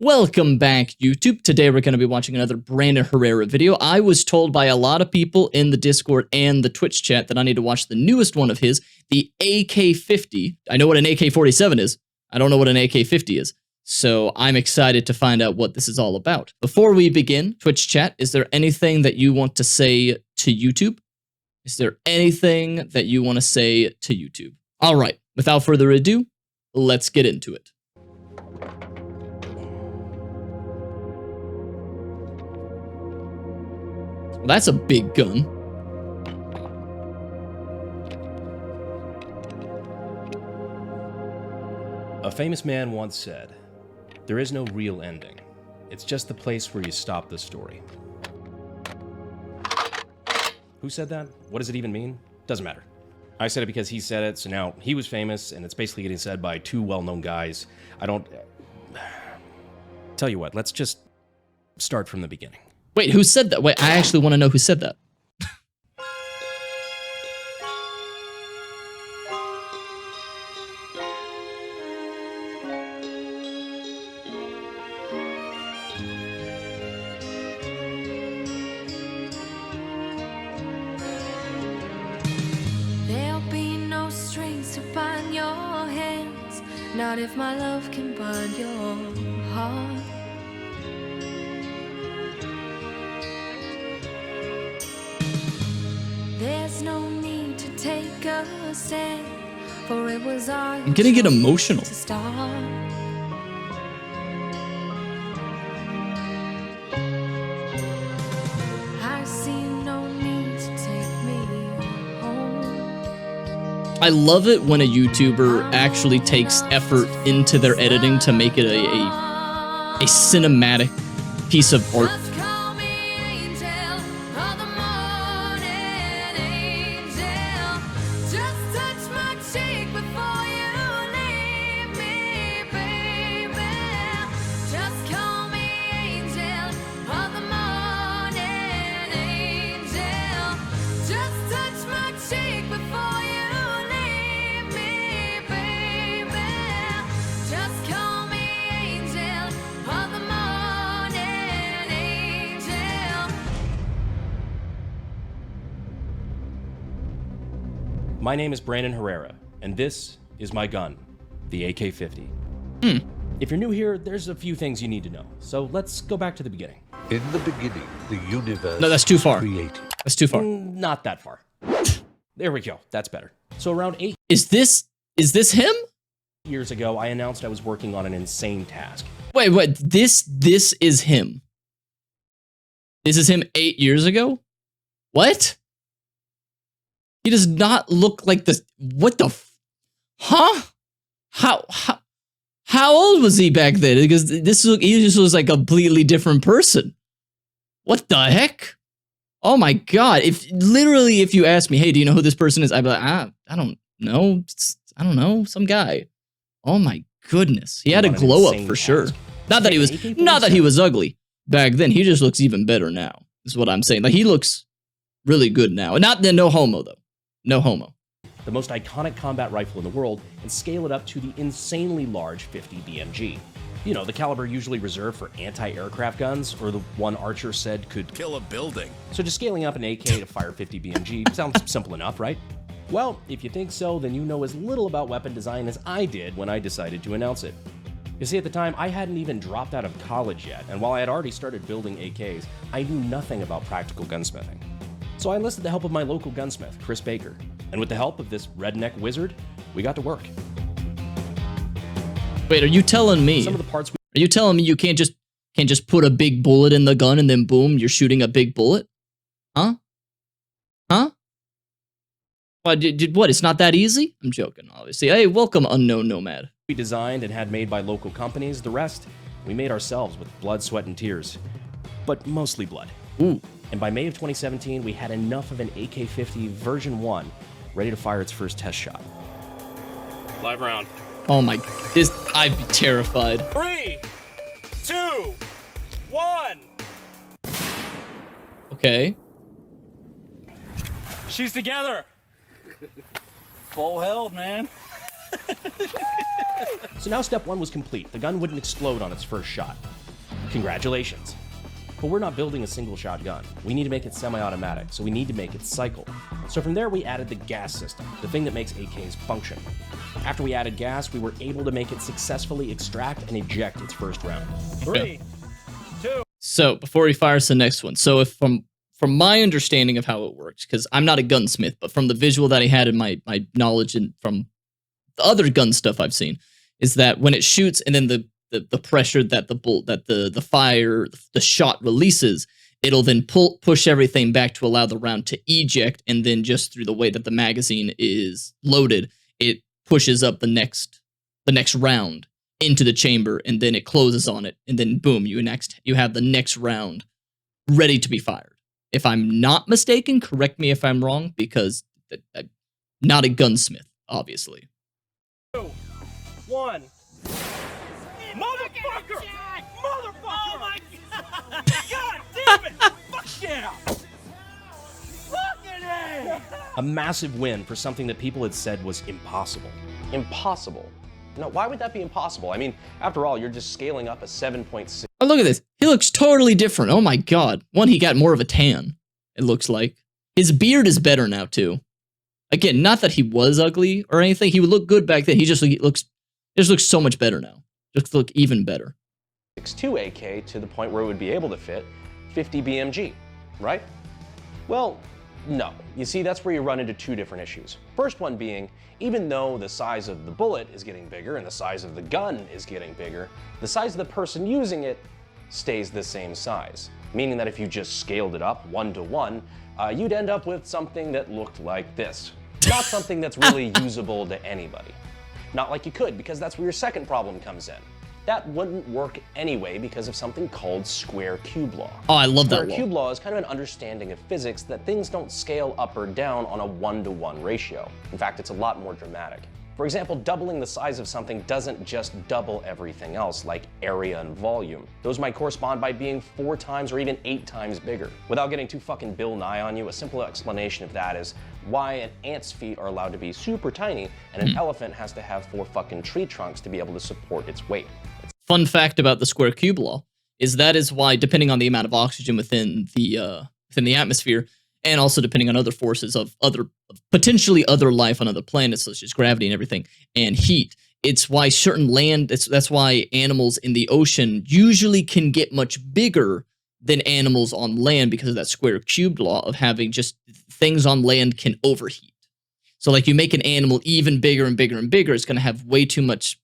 Welcome back, YouTube. Today we're going to be watching another Brandon Herrera video. I was told by a lot of people in the Discord and the Twitch chat that I need to watch the newest one of his, the AK-50. I know what an AK-47 is. I don't know what an AK-50 is. So I'm excited to find out what this is all about. Before we begin, Twitch chat, is there anything that you want to say to YouTube? Is there anything that you want to say to YouTube? All right, without further ado, let's get into it. Well, that's a big gun. A famous man once said, "There is no real ending. It's just the place where you stop the story." Who said that? What does it even mean? Doesn't matter. I said it because he said it, so now he was famous, and it's basically getting said by two well-known guys. I don't... Tell you what, let's just start from the beginning. Wait, who said that? Wait, I actually want to know who said that. There'll be no strings to bind your hands, not if my love can bind your heart. There's no need to take a stand, for it was our I'm gonna get emotional. to start. I see no need to take me home. I love it when a YouTuber actually takes effort into their editing to make it a cinematic piece of art. Just call me angel of the morning, angel. Just touch my cheek before you leave me, baby. Just call me angel of the morning, angel. Just touch my cheek before you leave me, baby. Just call me angel of the morning, angel. My name is Brandon Herrera, and this is my gun, the AK-50. If you're new here, there's a few things you need to know, so let's go back to the beginning. In the beginning, the universe No, that's too far. was created. That's too far. Not that far. There we go, that's better. So around 8 Is this him? years ago, I announced I was working on an insane task. Wait, this is him. This is him 8 years ago? What? He does not look like this. What the huh? How old was he back then? Because he just was like a completely different person. What the heck? Oh my god. If you ask me, hey, do you know who this person is? I'd be like, I don't know. I don't know, some guy. Oh my goodness. He had a On an glow up insane for sure. task. Not that he was ugly back then. He just looks even better now. Is what I'm saying. Like he looks really good now. Not the no homo though. No homo. The most iconic combat rifle in the world, and scale it up to the insanely large 50 BMG. You know, the caliber usually reserved for anti-aircraft guns, or the one Archer said could kill a building. So just scaling up an AK to fire 50 BMG sounds simple enough, right? Well, if you think so, then you know as little about weapon design as I did when I decided to announce it. You see, at the time, I hadn't even dropped out of college yet, and while I had already started building AKs, I knew nothing about practical gunsmithing. So I enlisted the help of my local gunsmith, Chris Baker, and with the help of this redneck wizard, we got to work. Wait, are you telling me? Some of the parts Are you telling me you can't just put a big bullet in the gun and then boom, you're shooting a big bullet? Huh? Huh? What? What? It's not that easy? I'm joking, obviously. Hey, welcome, unknown nomad. we designed and had made by local companies, the rest we made ourselves with blood, sweat, and tears. But mostly blood. Ooh. And by May of 2017, we had enough of an AK-50 version 1 ready to fire its first test shot. Live round. Oh my, I'd be terrified. 3, 2, 1. Okay. She's together. Full health, man. So now step 1 was complete. The gun wouldn't explode on its first shot. Congratulations. But we're not building a single shot gun. We need to make it semi-automatic, so we need to make it cycle. So from there we added the gas system, the thing that makes AKs function. After we added gas, we were able to make it successfully extract and eject its first round. 3, 2. So before he fires the next one, so if from my understanding of how it works, because I'm not a gunsmith, but from the visual that he had in my knowledge and from the other gun stuff I've seen, is that when it shoots and then the pressure that the shot releases, it'll then push everything back to allow the round to eject, and then just through the way that the magazine is loaded, it pushes up the next round into the chamber, and then it closes on it, and then boom, you have the next round ready to be fired. If I'm not mistaken, correct me if I'm wrong, because I'm not a gunsmith, obviously. 2, 1. Motherfucker! Motherfucker! Oh my god! God damn it! Fuck yeah! Fucking A! A massive win for something that people had said was impossible. Impossible? No, why would that be impossible? I mean, after all, you're just scaling up a 7.6. Oh, look at this. He looks totally different. Oh my god. One, he got more of a tan, it looks like. His beard is better now, too. Again, not that he was ugly or anything. He would look good back then. He just looks so much better now. Just look even better. 6.2 AK to the point where it would be able to fit 50 BMG, right? Well, no. You see, that's where you run into two different issues. First one being, even though the size of the bullet is getting bigger and the size of the gun is getting bigger, the size of the person using it stays the same size. Meaning that if you just scaled it up 1-to-1, you'd end up with something that looked like this. Not something that's really usable to anybody. Not like you could, because that's where your second problem comes in. That wouldn't work anyway because of something called square cube law. Oh, I love that law. Square cube law is kind of an understanding of physics that things don't scale up or down on a 1-to-1 ratio. In fact, it's a lot more dramatic. For example, doubling the size of something doesn't just double everything else, like area and volume. Those might correspond by being 4 times or even 8 times bigger. Without getting too fucking Bill Nye on you, a simple explanation of that is why an ant's feet are allowed to be super tiny and an elephant has to have 4 fucking tree trunks to be able to support its weight. Fun fact about the square cube law is why, depending on the amount of oxygen within the atmosphere, and also depending on other forces of potentially other life on other planets, such as gravity and everything, and heat, it's why certain land, that's why animals in the ocean usually can get much bigger than animals on land, because of that square cube law of having just things on land can overheat. So like you make an animal even bigger and bigger and bigger, it's going to have way too much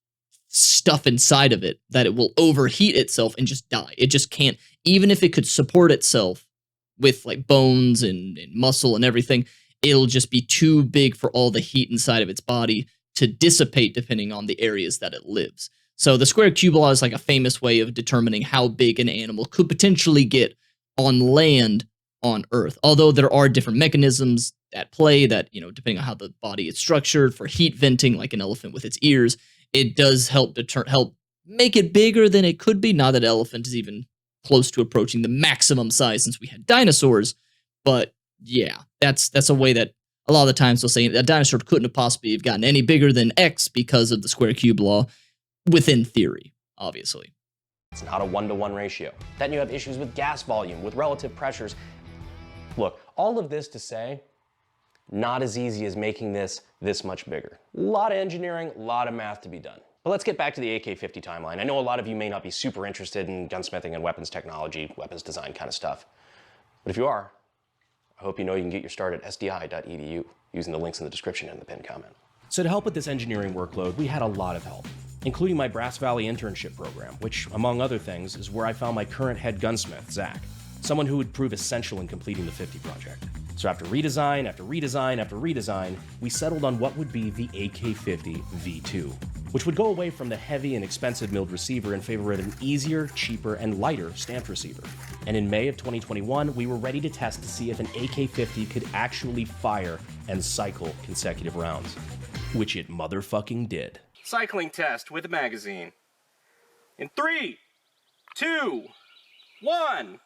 stuff inside of it that it will overheat itself and just die. It just can't, even if it could support itself with like bones and muscle and everything, it'll just be too big for all the heat inside of its body to dissipate depending on the areas that it lives. So the square cube law is like a famous way of determining how big an animal could potentially get on land on Earth. Although there are different mechanisms at play that, you know, depending on how the body is structured for heat venting, like an elephant with its ears, it does help make it bigger than it could be. Not that elephant is even close to approaching the maximum size since we had dinosaurs, but yeah, that's a way that a lot of the times they'll say a dinosaur couldn't have possibly have gotten any bigger than X because of the square cube law, within theory, obviously. It's not a 1-to-1 ratio. Then you have issues with gas volume, with relative pressures. Look, all of this to say, not as easy as making this much bigger. A lot of engineering, a lot of math to be done. But let's get back to the AK-50 timeline. I know a lot of you may not be super interested in gunsmithing and weapons technology, weapons design kind of stuff. But if you are, I hope you know you can get your start at sdi.edu using the links in the description and the pinned comment. So to help with this engineering workload, we had a lot of help, including my Brass Valley internship program, which, among other things, is where I found my current head gunsmith, Zach, someone who would prove essential in completing the 50 project. So after redesign, after redesign, after redesign, we settled on what would be the AK-50 V2, which would go away from the heavy and expensive milled receiver in favor of an easier, cheaper, and lighter stamped receiver. And in May of 2021, we were ready to test to see if an AK-50 could actually fire and cycle consecutive rounds, which it motherfucking did. Cycling test with a magazine. In 3, 2, 1.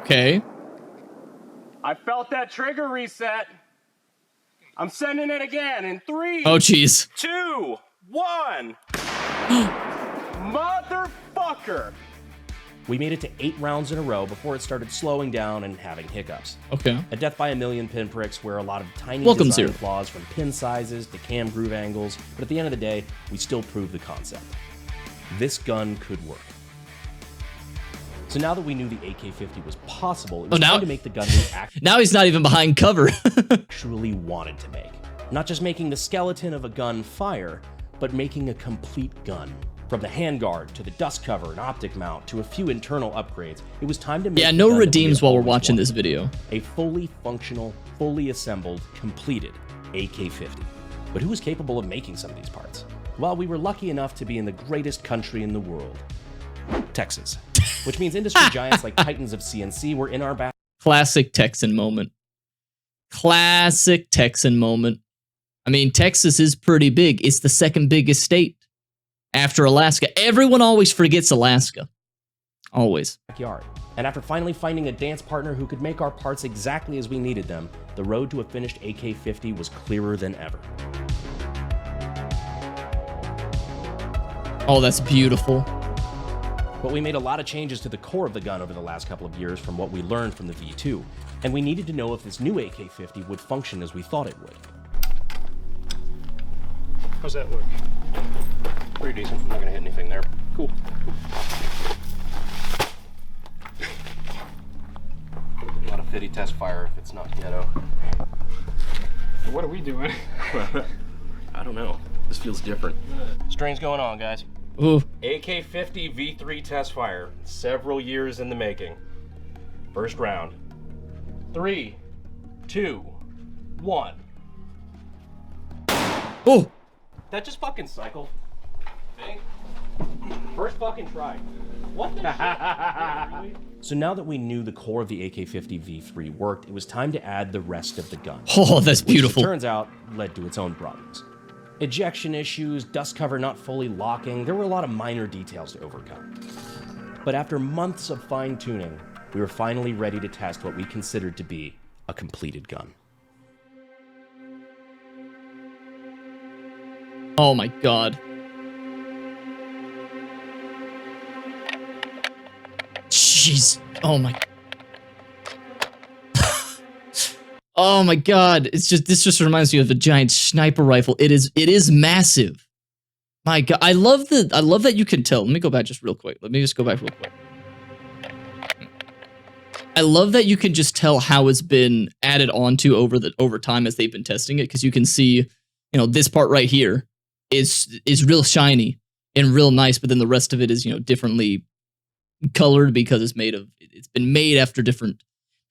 Okay. I felt that trigger reset. I'm sending it again in 3, Oh, jeez. 2, 1. Mother! Motherfucker! We made it to 8 rounds in a row before it started slowing down and having hiccups. Okay. A death by a million pinpricks where a lot of tiny Welcome, design Zero. flaws from pin sizes to cam groove angles, but at the end of the day, we still proved the concept. This gun could work. So now that we knew the AK-50 was possible, it was now- time to make the gun we Now he's not even behind cover. actually wanted to make. Not just making the skeleton of a gun fire, but making a complete gun. From the handguard to the dust cover and optic mount to a few internal upgrades, it was time to make Yeah, the no gun that we redeems had while we're always watching wanted. this video. A fully functional, fully assembled, completed AK-50. But who was capable of making some of these parts? Well, we were lucky enough to be in the greatest country in the world, Texas. Which means industry giants like Titans of CNC were in our back. Classic Texan moment. Classic Texan moment. I mean, Texas is pretty big. It's the second biggest state after Alaska. Everyone always forgets Alaska. Always. Backyard. And after finally finding a dance partner who could make our parts exactly as we needed them, the road to a finished AK-50 was clearer than ever. Oh, that's beautiful. But we made a lot of changes to the core of the gun over the last couple of years from what we learned from the V2, and we needed to know if this new AK-50 would function as we thought it would. How's that look? Pretty decent. I'm not gonna hit anything there. Cool. A lot of fitty test fire if it's not ghetto. What are we doing? I don't know. This feels different. String's going on, guys. Ooh. AK-50 V3 test fire. Several years in the making. First round. 3, 2, 1. Oh. That just fucking cycled. Think? First fucking try. What the shit? So now that we knew the core of the AK-50 V3 worked, it was time to add the rest of the gun. Oh, that's beautiful. Which, it turns out, led to its own problems. Ejection issues, dust cover not fully locking, there were a lot of minor details to overcome. But after months of fine-tuning, we were finally ready to test what we considered to be a completed gun. Oh my god. Jeez. Oh my. Oh my god. It's just, this just reminds me of a giant sniper rifle. It is massive. My god. I love that you can tell. Let me go back just real quick. Let me just go back real quick. I love that you can just tell how it's been added onto over time as they've been testing it, because you can see, you know, this part right here is real shiny and real nice, but then the rest of it is, you know, differently colored because it's been made after different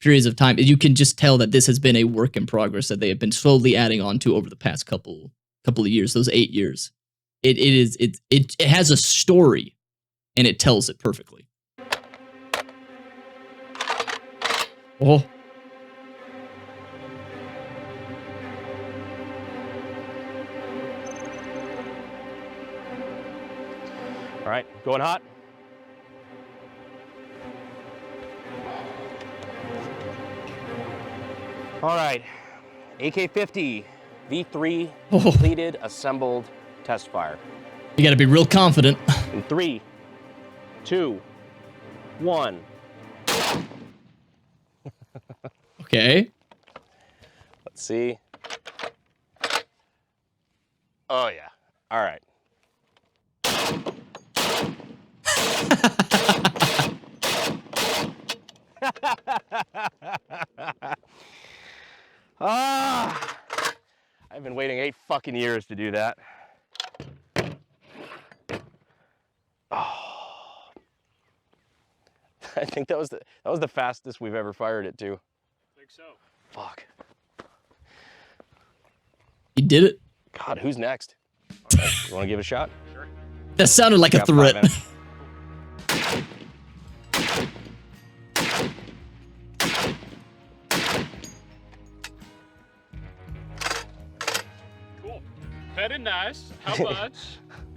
periods of time. You can just tell that this has been a work in progress that they have been slowly adding on to over the past couple of years, those 8 years. It has a story and it tells it perfectly. Oh. All right, going hot. All right, AK-50 V3 completed, assembled, test fire. You gotta be real confident. In 3, 2, 1. Okay. Let's see. Oh yeah. All right. I've been waiting 8 fucking years to do that. Oh. I think that was the fastest we've ever fired it to. I think so. Fuck. You did it. God, who's next? All right, you want to give it a shot? Sure. That sounded like a Got 5 threat. minutes. Cool. Very nice. How much?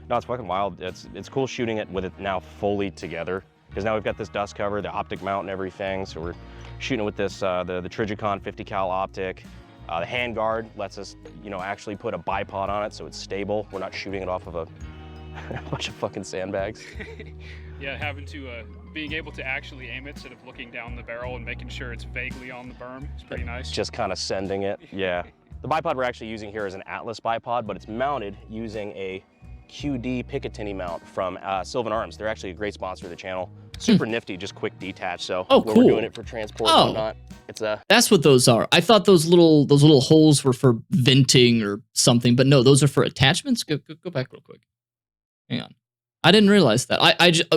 No, it's fucking wild. It's cool shooting it with it now fully together, because now we've got this dust cover, the optic mount and everything. So we're shooting it with this the Trigicon 50 cal optic. The handguard lets us, you know, actually put a bipod on it so it's stable. We're not shooting it off of a A bunch of fucking sandbags. Yeah, having to being able to actually aim it instead of looking down the barrel and making sure it's vaguely on the berm is pretty nice. Just kind of sending it, yeah. The bipod we're actually using here is an Atlas bipod, but it's mounted using a QD Picatinny mount from Sylvan Arms. They're actually a great sponsor of the channel. Super nifty, just quick detach. So Oh, when cool. we're doing it for transport and whatnot, it's a... That's what those are. I thought those little holes were for venting or something, but no, those are for attachments. Go back real quick. Hang on. I didn't realize that.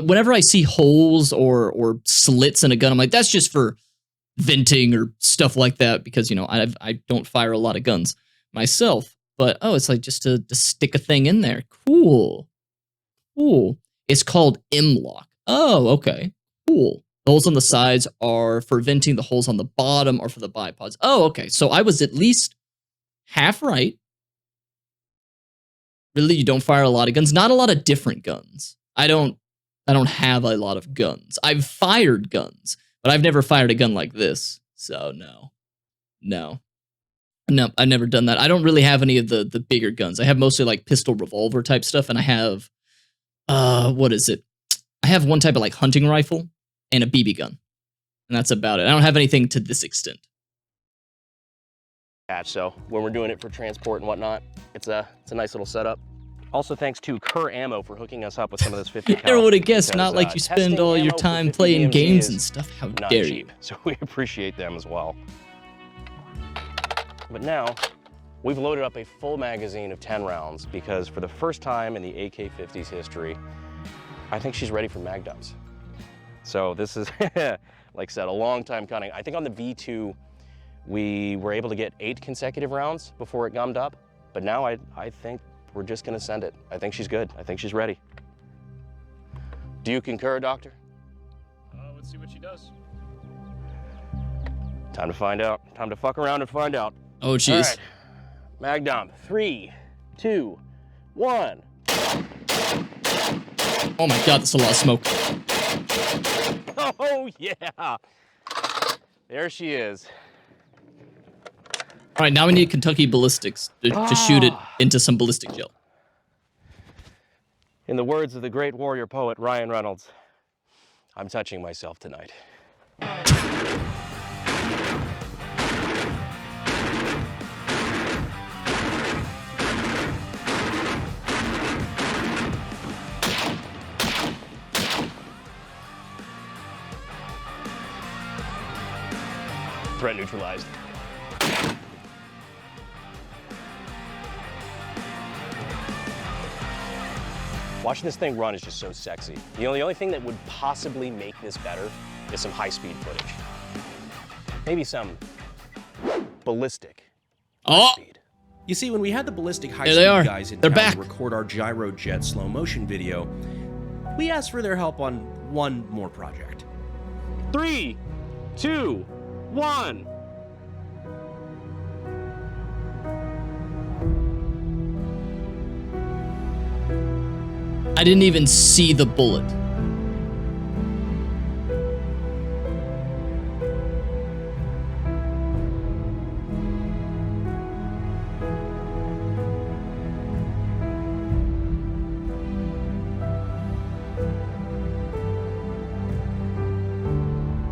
Whenever I see holes or slits in a gun, I'm like, that's just for venting or stuff like that, because, you know, I don't fire a lot of guns myself. But, oh, it's like just to stick a thing in there. Cool. Cool. It's called M-Lock. Oh, okay. Cool. The holes on the sides are for venting. The holes on the bottom are for the bipods. Oh, okay. So I was at least half right. Really, you don't fire a lot of guns. Not a lot of different guns. I don't have a lot of guns. I've fired guns, but I've never fired a gun like this. So no, I've never done that. I don't really have any of the bigger guns. I have mostly like pistol revolver type stuff, and I have what is it? I have one type of like hunting rifle and a BB gun, and that's about it. I don't have anything to this extent. So when we're doing it for transport and whatnot, it's a nice little setup. Also, thanks to Kerr Ammo for hooking us up with some of this 50 cal. Never would have guessed. Because, not like you spend testing all your ammo for time 50 playing BMG games is and stuff. How not dare cheap, you? So we appreciate them as well. But now, we've loaded up a full magazine of 10 rounds because for the first time in the AK-50's history, I think she's ready for mag dumps. So this is, like I said, a long time coming. I think on the V2, we were able to get 8 consecutive rounds before it gummed up. But now I think we're just gonna send it. I think she's good. I think she's ready. Do you concur, Doctor? Let's see what she does. Time to find out. Time to fuck around and find out. Oh, All jeez. right. Mag dump. 3, 2, 1. Oh my god, that's a lot of smoke. Oh, yeah. There she is. All right, now we need Kentucky Ballistics to shoot it into some ballistic gel. In the words of the great warrior poet Ryan Reynolds, I'm touching myself tonight. Threat neutralized. Watching this thing run is just so sexy. You know, the only thing that would possibly make this better is some high-speed footage. Maybe some ballistic speed. You see, when we had the ballistic There they are. high-speed guys in They're town back. to record our gyro jet slow motion video, we asked for their help on one more project. 3, 2, 1. I didn't even see the bullet.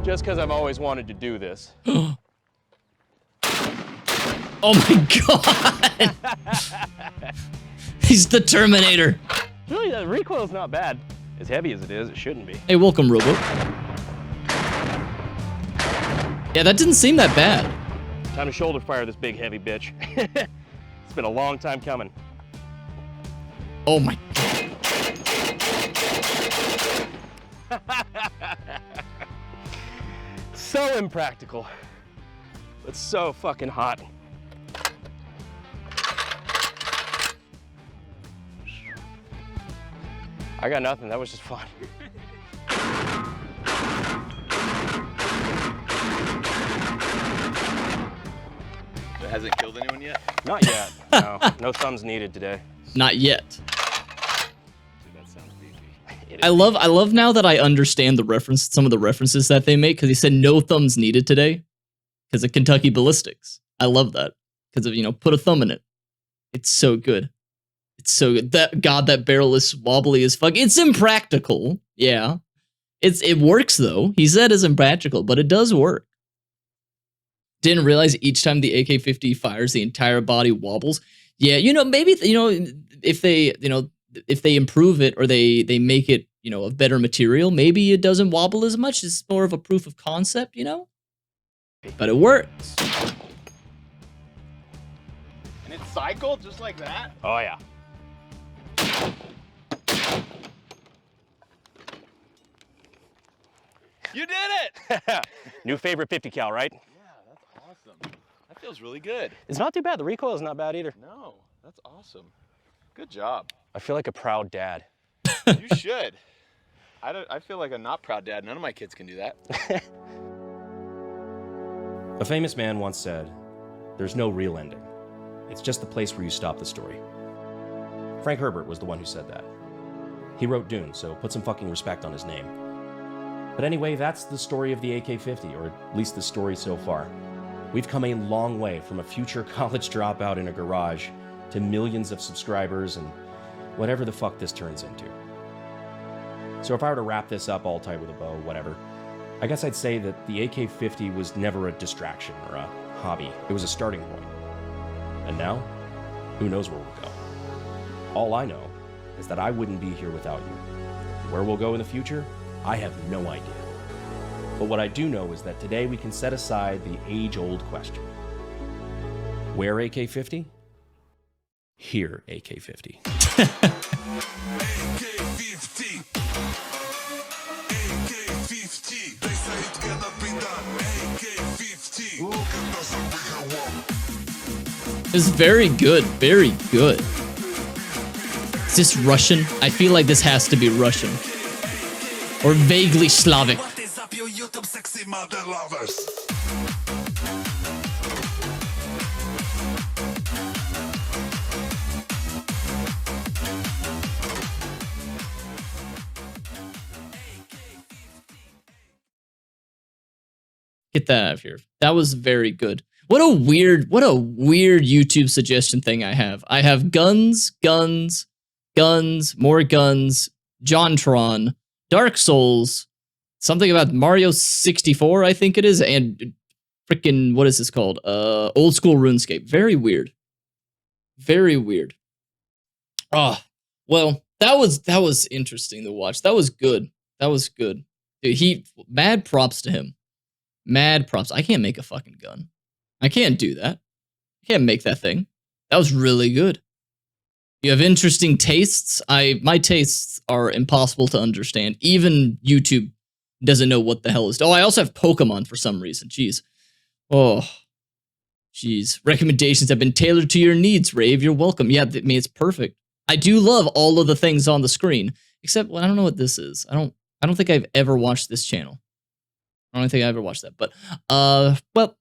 Just because I've always wanted to do this. Oh my god! He's the Terminator. Really, the recoil's not bad. As heavy as it is, it shouldn't be. Hey, welcome, Robo. Yeah, that didn't seem that bad. Time to shoulder fire this big heavy bitch. It's been a long time coming. Oh my. So impractical, but so fucking hot. I got nothing, that was just fun. It hasn't killed anyone yet? Not yet, no. No thumbs needed today. Not yet. Dude, that sounds beefy. I love now that I understand some of the references that they make, because he said no thumbs needed today because of Kentucky Ballistics. I love that because of, you know, put a thumb in it. It's so good. It's so good. That barrel is wobbly as fuck. It's impractical. Yeah. It works though. He said it's impractical, but it does work. Didn't realize each time the AK-50 fires, the entire body wobbles. Yeah, maybe if they improve it or they make it, of better material, maybe it doesn't wobble as much. It's more of a proof of concept, But it works. And it cycled just like that? Oh yeah. You did it! New favorite 50 cal, right? Yeah, that's awesome. That feels really good. It's not too bad. The recoil is not bad either. No, that's awesome. Good job. I feel like a proud dad. You should. I feel like a not proud dad. None of my kids can do that. A famous man once said, "There's no real ending. It's just the place where you stop the story." Frank Herbert was the one who said that. He wrote Dune, so put some fucking respect on his name. But anyway, that's the story of the AK-50, or at least the story so far. We've come a long way from a future college dropout in a garage to millions of subscribers and whatever the fuck this turns into. So if I were to wrap this up all tight with a bow, whatever, I guess I'd say that the AK-50 was never a distraction or a hobby. It was a starting point. And now, who knows where we'll go? All I know is that I wouldn't be here without you. Where we'll go in the future, I have no idea. But what I do know is that today we can set aside the age-old question. Where AK-50? Here AK-50. This is very good, very good. Is this Russian? I feel like this has to be Russian. Or vaguely Slavic. What is up, you YouTube sexy mother lovers? Get that out of here. That was very good. What a weird YouTube suggestion thing I have. I have guns, guns, guns, more guns, JonTron, Dark Souls, something about Mario 64, I think it is, and freaking, what is this called? Old school RuneScape. Very weird. Very weird. Ah, well, that was interesting to watch. That was good. That was good. Dude, mad props to him. Mad props. I can't make a fucking gun. I can't do that. I can't make that thing. That was really good. You have interesting tastes. My tastes are impossible to understand. Even YouTube doesn't know what the hell is. Oh, I also have Pokemon for some reason. Jeez. Oh, jeez. Recommendations have been tailored to your needs, Rave. You're welcome. Yeah, I mean, it's perfect. I do love all of the things on the screen, except, well, I don't know what this is. I don't think I've ever watched this channel. I don't think I ever watched that, but, well,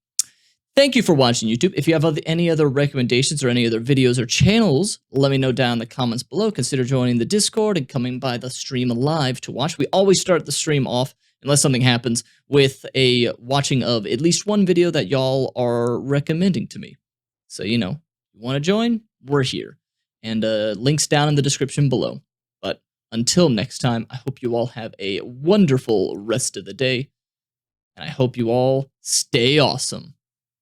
thank you for watching, YouTube. If you have any other recommendations or any other videos or channels, let me know down in the comments below. Consider joining the Discord and coming by the stream live to watch. We always start the stream off, unless something happens, with a watching of at least one video that y'all are recommending to me. So, you want to join? We're here. And links down in the description below. But until next time, I hope you all have a wonderful rest of the day. And I hope you all stay awesome.